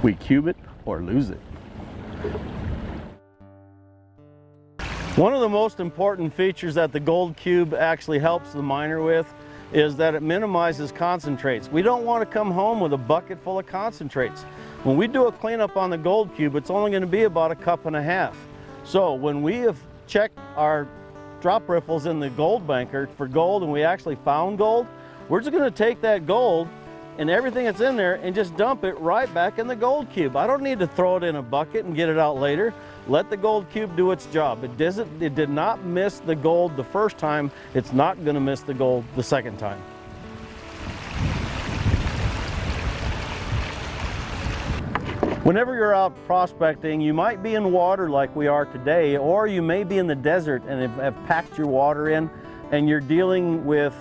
We cube it or lose it. One of the most important features that the Gold Cube actually helps the miner with is that it minimizes concentrates. We don't want to come home with a bucket full of concentrates. When we do a cleanup on the Gold Cube, it's only going to be about 1.5 cups. So when we have checked our drop riffles in the gold banker for gold and we actually found gold, we're just going to take that gold and everything that's in there and just dump it right back in the Gold Cube. I don't need to throw it in a bucket and get it out later. Let the Gold Cube do its job. It did not miss the gold the first time. It's not going to miss the gold the second time. Whenever you're out prospecting, you might be in water like we are today, or you may be in the desert and have packed your water in and you're dealing with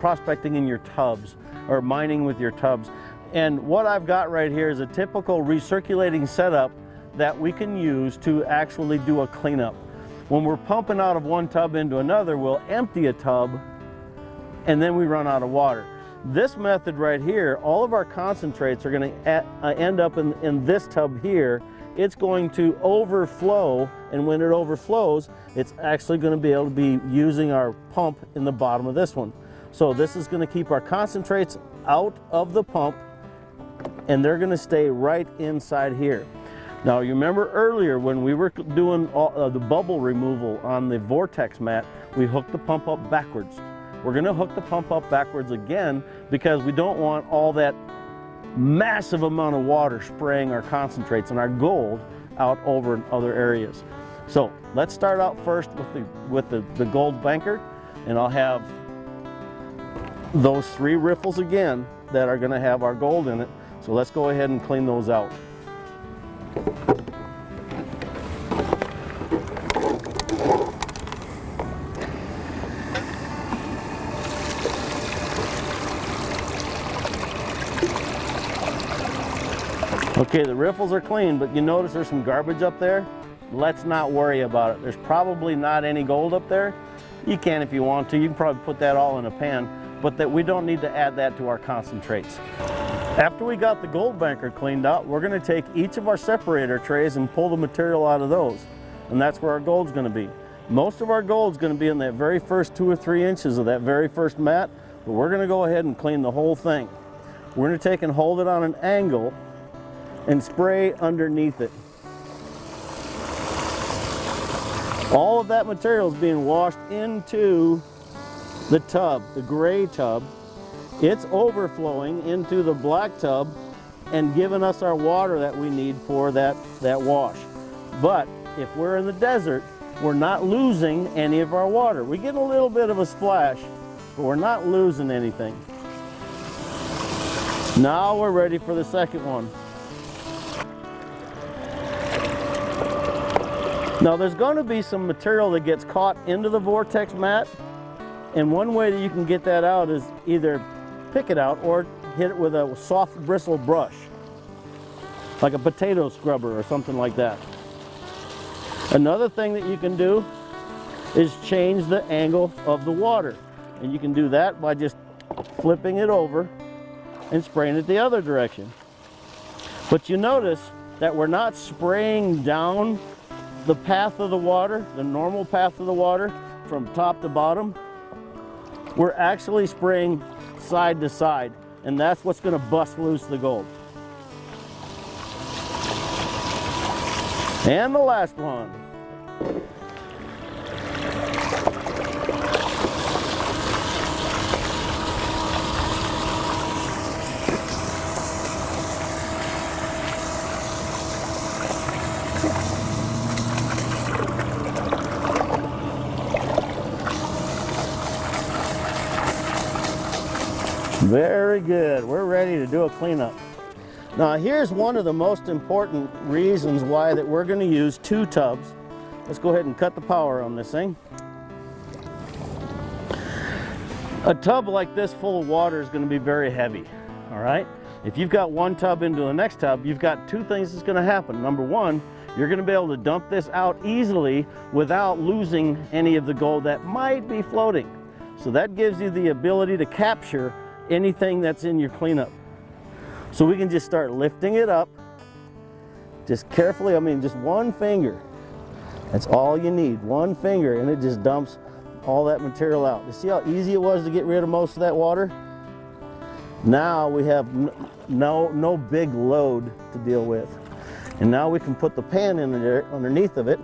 prospecting in your tubs or mining with your tubs. And what I've got right here is a typical recirculating setup that we can use to actually do a cleanup. When we're pumping out of one tub into another, we'll empty a tub and then we run out of water. This method right here, all of our concentrates are going to end up in this tub here. It's going to overflow, and when it overflows, it's actually going to be able to be using our pump in the bottom of this one. So this is going to keep our concentrates out of the pump, and they're going to stay right inside here. Now you remember earlier when we were doing the bubble removal on the Vortex mat, we hooked the pump up backwards. We're going to hook the pump up backwards again because we don't want all that massive amount of water spraying our concentrates and our gold out over in other areas. So let's start out first with the gold banker, and I'll have those 3 riffles again that are going to have our gold in it. So let's go ahead and clean those out. Okay, the riffles are clean, but you notice there's some garbage up there. Let's not worry about it. There's probably not any gold up there. You can if you want to. You can probably put that all in a pan, but that we don't need to add that to our concentrates. After we got the gold banker cleaned out, we're going to take each of our separator trays and pull the material out of those. And that's where our gold's going to be. Most of our gold's going to be in that very first 2 or 3 inches of that very first mat, but we're going to go ahead and clean the whole thing. We're going to take and hold it on an angle and spray underneath it. All of that material is being washed into the tub, the gray tub. It's overflowing into the black tub and giving us our water that we need for that wash. But if we're in the desert, we're not losing any of our water. We get a little bit of a splash, but we're not losing anything. Now we're ready for the second one. Now there's going to be some material that gets caught into the Vortex mat, and one way that you can get that out is either pick it out or hit it with a soft bristle brush, like a potato scrubber or something like that. Another thing that you can do is change the angle of the water, and you can do that by just flipping it over and spraying it the other direction. But you notice that we're not spraying down the path of the water, the normal path of the water from top to bottom. We're actually spraying side to side, and that's what's going to bust loose the gold. And the last one. Very good. We're ready to do a cleanup. Now here's one of the most important reasons why that we're going to use 2 tubs. Let's go ahead and cut the power on this thing. A tub like this full of water is going to be very heavy. All right? If you've got one tub into the next tub, you've got 2 things that's going to happen. Number one, you're going to be able to dump this out easily without losing any of the gold that might be floating. So that gives you the ability to capture anything that's in your cleanup. So we can just start lifting it up Just carefully, I mean, just one finger. That's all you need, one finger, and it just dumps all that material out. You see how easy it was to get rid of most of that water? Now we have no big load to deal with. And now we can put the pan in there underneath of it.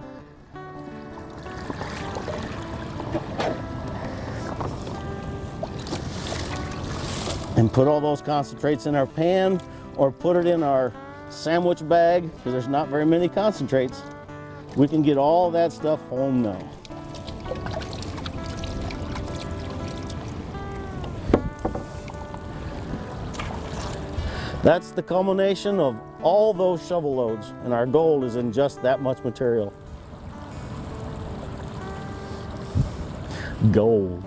And put all those concentrates in our pan, or put it in our sandwich bag, because there's not very many concentrates. We can get all that stuff home now. That's the culmination of all those shovel loads, and our gold is in just that much material. Gold.